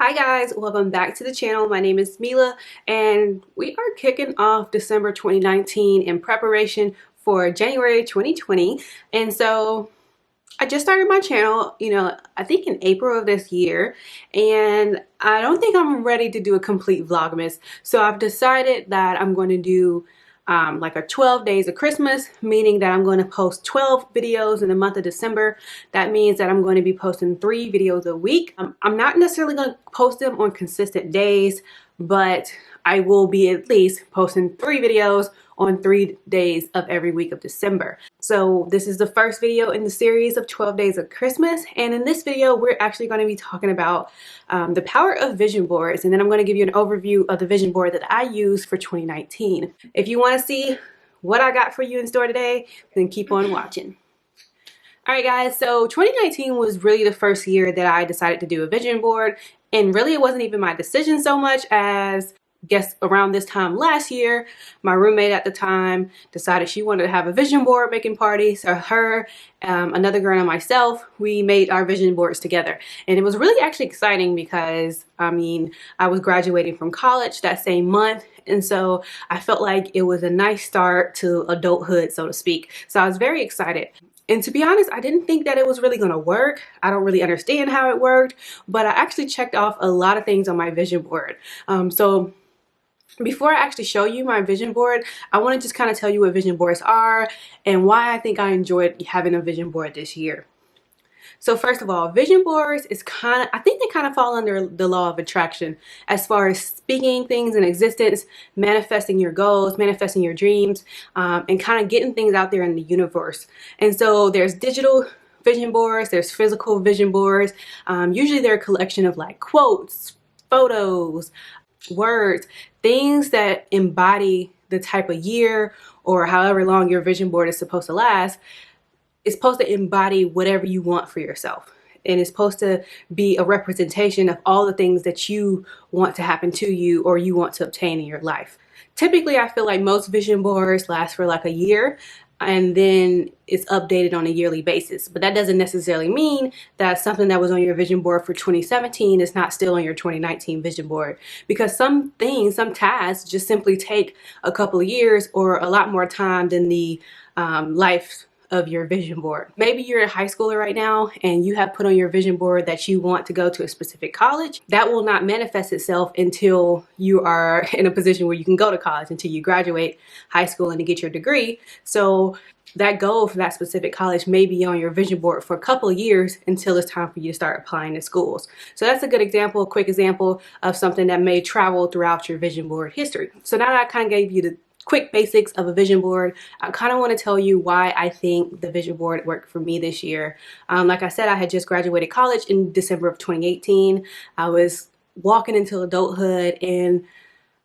Hi guys, welcome back to the channel. My name is Mila and we are kicking off December 2019 in preparation for January 2020. And so I just started my channel, I think in April of this year, and I don't think I'm ready to do a complete Vlogmas. So I've decided that I'm going to do like a 12 days of Christmas, meaning that I'm going to post 12 videos in the month of December. That means that I'm going to be posting 3 videos a week. I'm not necessarily going to post them on consistent days, but I will be at least posting 3 videos on 3 days of every week of December. So this is the first video in the series of 12 days of Christmas, and in this video we're actually going to be talking about the power of vision boards, and then I'm going to give you an overview of the vision board that I use for 2019. If you want to see what I got for you in store today, then keep on watching. Alright guys, so 2019 was really the first year that I decided to do a vision board, and really it wasn't even my decision so much as guess around this time last year, my roommate at the time decided she wanted to have a vision board making party. So her, another girl and myself, we made our vision boards together. And it was really actually exciting because, I was graduating from college that same month. And so I felt like it was a nice start to adulthood, so to speak. So I was very excited. And to be honest, I didn't think that it was really going to work. I don't really understand how it worked, but I actually checked off a lot of things on my vision board. So before I actually show you my vision board, I want to just kind of tell you what vision boards are and why I think I enjoyed having a vision board this year. So first of all, vision boards is I think they kind of fall under the law of attraction as far as speaking things in existence, manifesting your goals, manifesting your dreams, and kind of getting things out there in the universe. And so there's digital vision boards, there's physical vision boards. Usually they're a collection of like quotes, photos, words, things that embody the type of year or however long your vision board is supposed to last. It's supposed to embody whatever you want for yourself, and it's supposed to be a representation of all the things that you want to happen to you or you want to obtain in your life. Typically, I feel like most vision boards last for like a year, and then it's updated on a yearly basis. But that doesn't necessarily mean that something that was on your vision board for 2017 is not still on your 2019 vision board, because some things, some tasks just simply take a couple of years or a lot more time than the life of your vision board. Maybe you're a high schooler right now and you have put on your vision board that you want to go to a specific college. That will not manifest itself until you are in a position where you can go to college, until you graduate high school and to get your degree. So that goal for that specific college may be on your vision board for a couple of years until it's time for you to start applying to schools. So that's a good example, a quick example of something that may travel throughout your vision board history. So now that I kind of gave you the quick basics of a vision board, I kind of want to tell you why I think the vision board worked for me this year. Like I said, I had just graduated college in December of 2018. I was walking into adulthood, and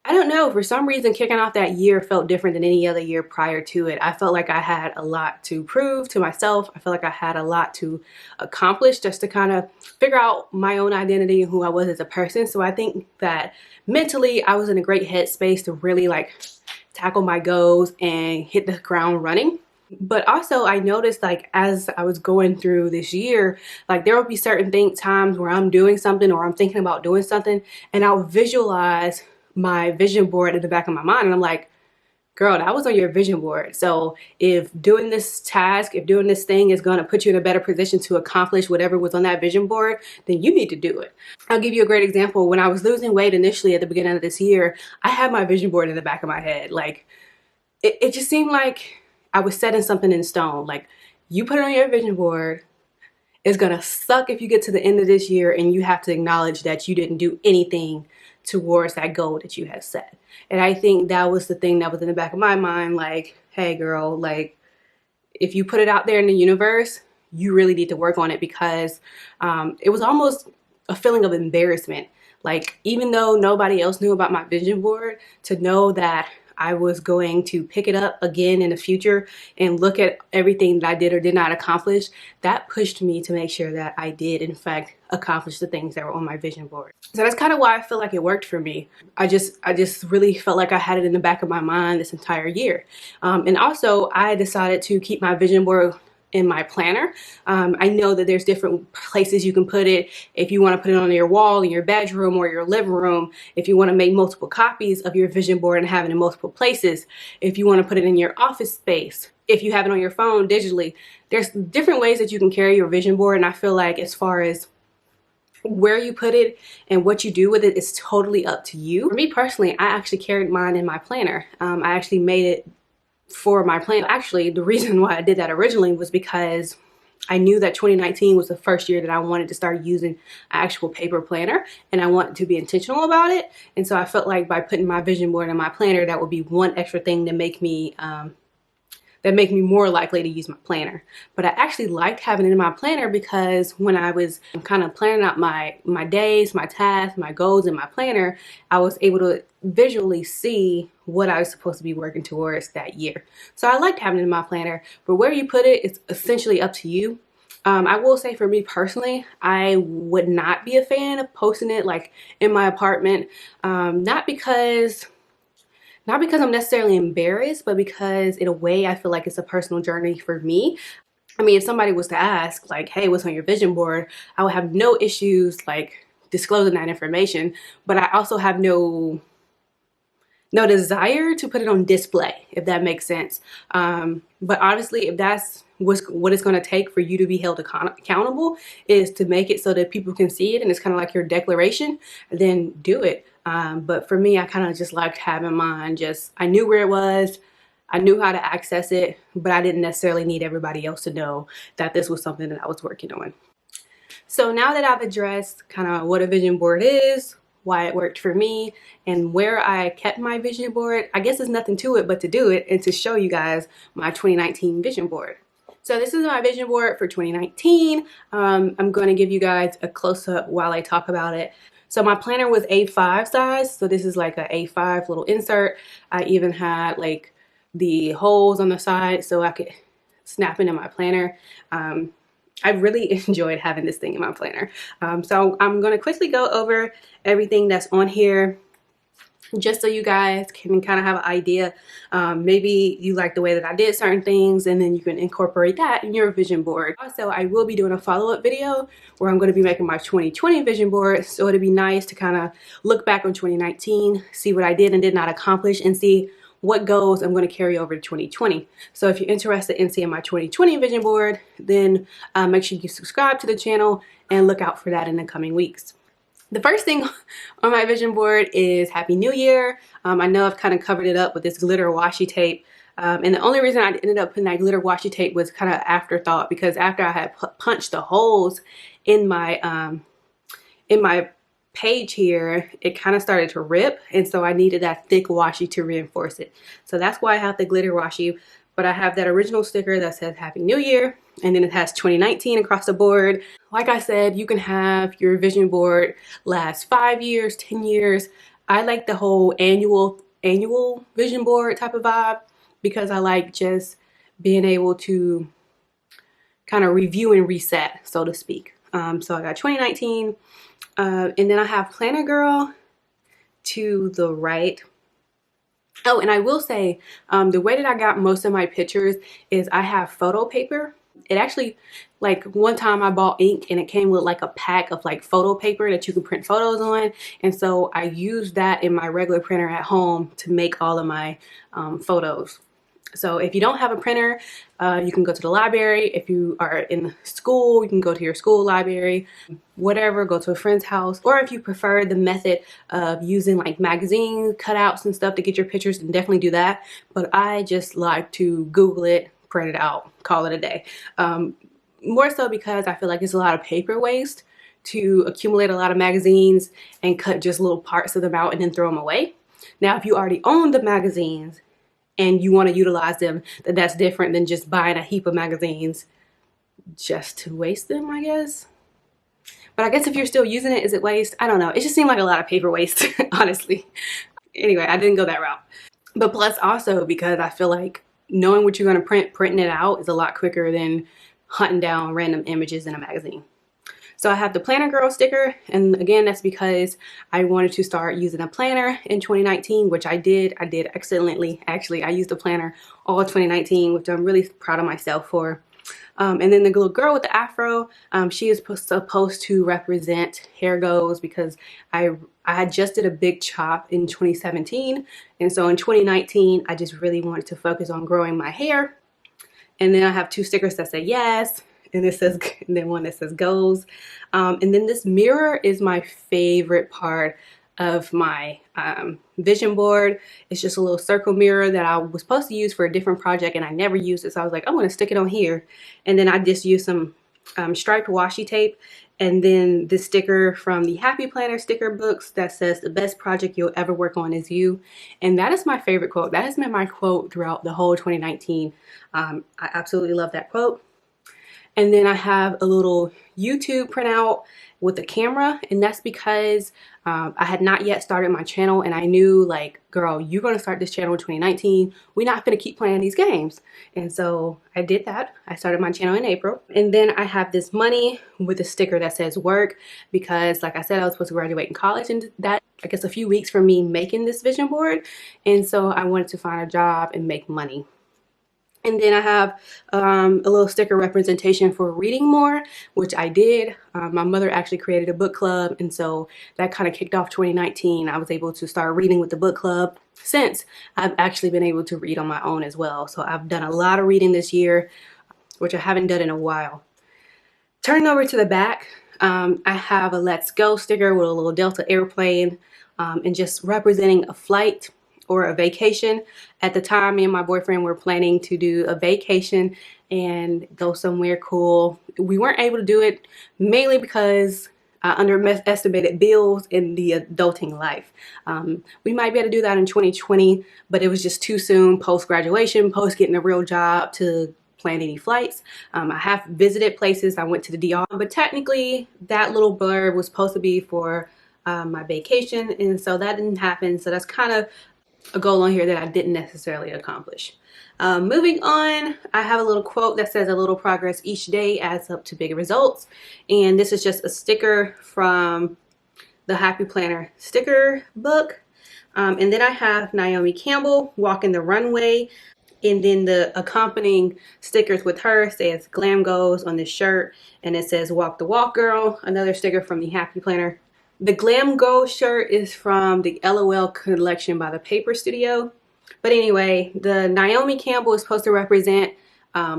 I don't know, for some reason kicking off that year felt different than any other year prior to it. I felt like I had a lot to prove to myself. I felt like I had a lot to accomplish just to kind of figure out my own identity and who I was as a person. So I think that mentally I was in a great headspace to really like tackle my goals and hit the ground running. But also I noticed, like, as I was going through this year, like there will be certain times where I'm doing something or I'm thinking about doing something, and I'll visualize my vision board in the back of my mind, and I'm like, girl, that was on your vision board. So if doing this task, if doing this thing is going to put you in a better position to accomplish whatever was on that vision board, then you need to do it. I'll give you a great example. When I was losing weight initially at the beginning of this year, I had my vision board in the back of my head. Like it just seemed like I was setting something in stone. Like, you put it on your vision board, it's going to suck if you get to the end of this year and you have to acknowledge that you didn't do anything towards that goal that you had set. And I think that was the thing that was in the back of my mind, like, hey girl, like if you put it out there in the universe, you really need to work on it, because it was almost a feeling of embarrassment. Like, even though nobody else knew about my vision board, to know that I was going to pick it up again in the future and look at everything that I did or did not accomplish, that pushed me to make sure that I did in fact accomplish the things that were on my vision board. So that's kind of why I feel like it worked for me. I just really felt like I had it in the back of my mind this entire year. And also I decided to keep my vision board in my planner. I know that there's different places you can put it. If you want to put it on your wall in your bedroom or your living room, if you want to make multiple copies of your vision board and have it in multiple places, if you want to put it in your office space, if you have it on your phone digitally, there's different ways that you can carry your vision board. And I feel like as far as where you put it and what you do with it is totally up to you. For me personally, I actually carried mine in my planner. I actually made it for my plan. Actually, the reason why I did that originally was because I knew that 2019 was the first year that I wanted to start using an actual paper planner, and I wanted to be intentional about it. And so I felt like by putting my vision board in my planner, that would be one extra thing to make me more likely to use my planner. But I actually liked having it in my planner because when I was kind of planning out my days, my tasks, my goals in my planner, I was able to visually see what I was supposed to be working towards that year. So I liked having it in my planner, but where you put it, it's essentially up to you. I will say for me personally, I would not be a fan of posting it like in my apartment, not because I'm necessarily embarrassed, but because in a way I feel like it's a personal journey for me. I mean, if somebody was to ask like, hey, what's on your vision board? I would have no issues like disclosing that information, but I also have no desire to put it on display, if that makes sense. But honestly, if that's what it's going to take for you to be held accountable, is to make it so that people can see it and it's kind of like your declaration, then do it. But for me, I kind of just liked having mine. I knew where it was, I knew how to access it, but I didn't necessarily need everybody else to know that this was something that I was working on. So now that I've addressed kind of what a vision board is, why it worked for me, and where I kept my vision board, I guess there's nothing to it but to do it and to show you guys my 2019 vision board. So this is my vision board for 2019. I'm going to give you guys a close-up while I talk about it. So my planner was A5 size, so this is like a A5 little insert. I even had like the holes on the side so I could snap into my planner. I really enjoyed having this thing in my planner. So I'm going to quickly go over everything that's on here just so you guys can kind of have an idea. Maybe you like the way that I did certain things, and then you can incorporate that in your vision board. Also, I will be doing a follow-up video where I'm going to be making my 2020 vision board. So it'd be nice to kind of look back on 2019, see what I did and did not accomplish, and see what goals I'm going to carry over to 2020. So if you're interested in seeing my 2020 vision board, then make sure you subscribe to the channel and look out for that in the coming weeks. The first thing on my vision board is Happy New Year. I know I've kind of covered it up with this glitter washi tape. And the only reason I ended up putting that glitter washi tape was kind of afterthought, because after I had punched the holes in my page here, it kind of started to rip, and so I needed that thick washi to reinforce it. So that's why I have the glitter washi. But I have that original sticker that says Happy New Year, and then it has 2019 across the board. Like I said, you can have your vision board last 5 years, 10 years. I like the whole annual vision board type of vibe, because I like just being able to kind of review and reset, so to speak. So I got 2019, and then I have Planner Girl to the right. Oh, and I will say, the way that I got most of my pictures is I have photo paper. It actually, like one time I bought ink and it came with like a pack of like photo paper that you can print photos on. And so I used that in my regular printer at home to make all of my photos. So if you don't have a printer, you can go to the library. If you are in school, you can go to your school library, whatever, go to a friend's house. Or if you prefer the method of using like magazine cutouts and stuff to get your pictures, then definitely do that. But I just like to Google it, print it out, call it a day. More so because I feel like it's a lot of paper waste to accumulate a lot of magazines and cut just little parts of them out and then throw them away. Now, if you already own the magazines and you want to utilize them, then that's different than just buying a heap of magazines just to waste them, I guess. But I guess if you're still using it, is it waste? I don't know. It just seemed like a lot of paper waste, honestly. Anyway, I didn't go that route. But plus also because I feel like knowing what you're going to printing it out is a lot quicker than hunting down random images in a magazine. So I have the Planner Girl sticker, and again, that's because I wanted to start using a planner in 2019, which I did. I used a planner all 2019, which I'm really proud of myself for. And then the little girl with the afro, she is supposed to represent hair goals, because I had just did a big chop in 2017, and so in 2019 I just really wanted to focus on growing my hair. And then I have two stickers that say yes, and it says, and then one that says goals. And then this mirror is my favorite part of my vision board. It's just a little circle mirror that I was supposed to use for a different project, and I never used it. So I was like, I'm gonna stick it on here. And then I just used some striped washi tape, and then this sticker from the Happy Planner sticker books that says, the best project you'll ever work on is you. And that is my favorite quote. That has been my quote throughout the whole 2019. I absolutely love that quote. And then I have a little YouTube printout with a camera, and that's because I had not yet started my channel, and I knew, like, girl, you're gonna start this channel in 2019. We're not gonna keep playing these games. And so I did that. I started my channel in April. And then I have this money with a sticker that says work, because like I said, I was supposed to graduate in college, and that, I guess, a few weeks from me making this vision board. And so I wanted to find a job and make money. And then I have a little sticker representation for reading more, which I did. My mother actually created a book club, and so that kind of kicked off 2019. I was able to start reading with the book club. Since I've actually been able to read on my own as well. So I've done a lot of reading this year, which I haven't done in a while. Turning over to the back, I have a Let's Go sticker with a little Delta airplane, and just representing a flight or a vacation. At the time, me and my boyfriend were planning to do a vacation and go somewhere cool. We weren't able to do it mainly because I underestimated bills in the adulting life. We might be able to do that in 2020, but it was just too soon, post-graduation, post getting a real job, to plan any flights. I have visited places. I went to the DR, but technically that little blurb was supposed to be for my vacation, and so that didn't happen. So that's kind of a goal on here that I didn't necessarily accomplish. Moving on, I have a little quote that says, a little progress each day adds up to bigger results. And this is just a sticker from the Happy Planner sticker book. And then I have Naomi Campbell walking the runway. And then the accompanying stickers with her says Glam Goes on this shirt. And it says Walk the Walk Girl, another sticker from the Happy Planner. The Glam Go shirt is from the LOL collection by the Paper Studio. But anyway, the Naomi Campbell is supposed to represent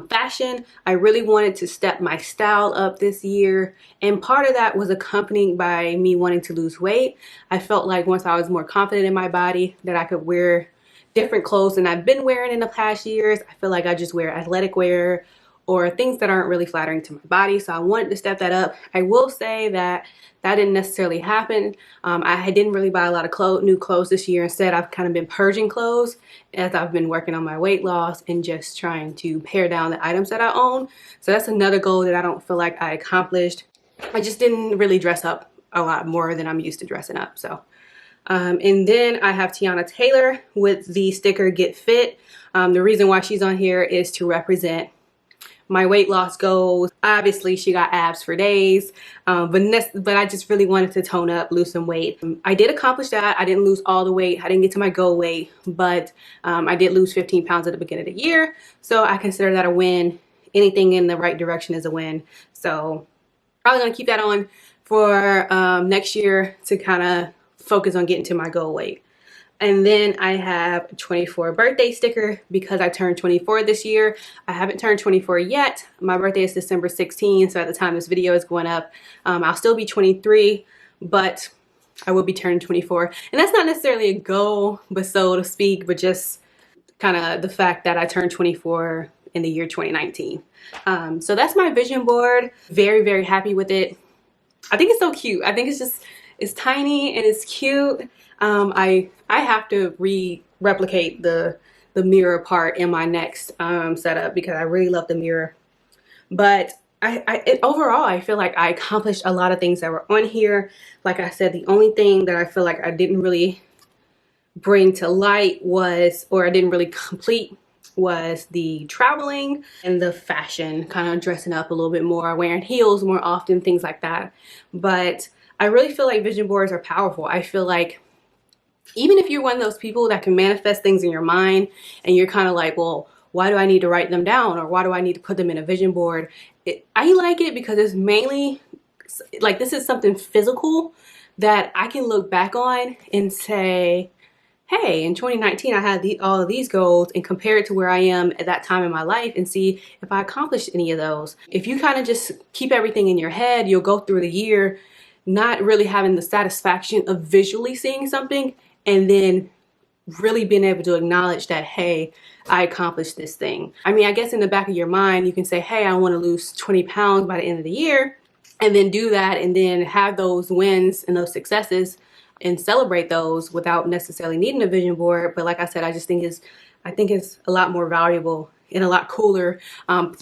fashion. I really wanted to step my style up this year, and part of that was accompanied by me wanting to lose weight. I felt like once I was more confident in my body, that I could wear different clothes than I've been wearing in the past years. I feel like I just wear athletic wear or things that aren't really flattering to my body. So I wanted to step that up. I will say that that didn't necessarily happen. I didn't really buy a lot of new clothes this year. Instead, I've kind of been purging clothes as I've been working on my weight loss and just trying to pare down the items that I own. So that's another goal that I don't feel like I accomplished. I just didn't really dress up a lot more than I'm used to dressing up. So. And then I have Tiana Taylor with the sticker Get Fit. The reason why she's on here is to represent my weight loss goals. Obviously, she got abs for days, but I just really wanted to tone up, lose some weight. I did accomplish that. I didn't lose all the weight. I didn't get to my goal weight, but I did lose 15 pounds at the beginning of the year. So I consider that a win. Anything in the right direction is a win. So probably gonna keep that on for next year to kind of focus on getting to my goal weight. And then I have a 24 birthday sticker because I turned 24 this year. I haven't turned 24 yet. My birthday is December 16th, so at the time this video is going up, I'll still be 23, but I will be turning 24. And that's not necessarily a goal, but so to speak, but just kind of the fact that I turned 24 in the year 2019. So that's my vision board. Very, very happy with it. I think it's so cute. I think it's tiny and it's cute. I have to replicate the mirror part in my next setup because I really love the mirror. But overall, I feel like I accomplished a lot of things that were on here. Like I said, the only thing that I feel like I didn't really bring to light was, or I didn't really complete, was the traveling and the fashion, kind of dressing up a little bit more, wearing heels more often, things like that. But I really feel like vision boards are powerful. I feel like even if you're one of those people that can manifest things in your mind and you're kind of like, well, why do I need to write them down, or why do I need to put them in a vision board? I like it because it's mainly like, this is something physical that I can look back on and say, hey, in 2019 I had all of these goals, and compare it to where I am at that time in my life and see if I accomplished any of those. If you kind of just keep everything in your head, you'll go through the year not really having the satisfaction of visually seeing something and then really being able to acknowledge that, hey, I accomplished this thing. I mean, I guess in the back of your mind, you can say, hey, I want to lose 20 pounds by the end of the year, and then do that, and then have those wins and those successes and celebrate those without necessarily needing a vision board. But like I said, I think it's a lot more valuable and a lot cooler.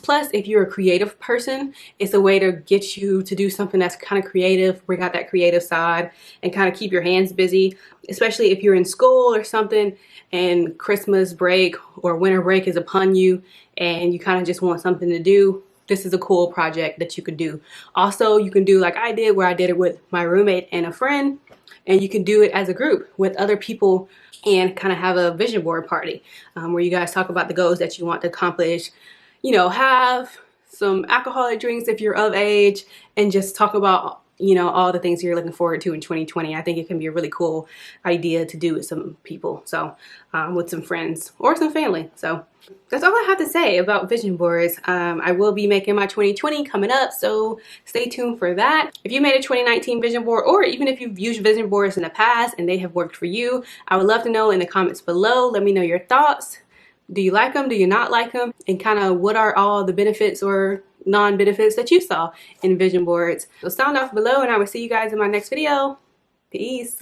Plus, if you're a creative person, it's a way to get you to do something that's kind of creative, bring out that creative side, and kind of keep your hands busy, especially if you're in school or something and Christmas break or winter break is upon you and you kind of just want something to do. This is a cool project that you could do. Also, you can do like I did, where I did it with my roommate and a friend, and you can do it as a group with other people and kind of have a vision board party where you guys talk about the goals that you want to accomplish. You know, have some alcoholic drinks if you're of age, and just talk about, you know, all the things you're looking forward to in 2020. I think it can be a really cool idea to do with some people, so with some friends or some family. So that's all I have to say about vision boards. I will be making my 2020 coming up, so stay tuned for that. If you made a 2019 vision board, or even if you've used vision boards in the past and they have worked for you, I would love to know in the comments below. Let me know your thoughts. Do you like them? Do you not like them? And kind of what are all the benefits or non-benefits that you saw in vision boards? So sound off below, and I will see you guys in my next video. Peace.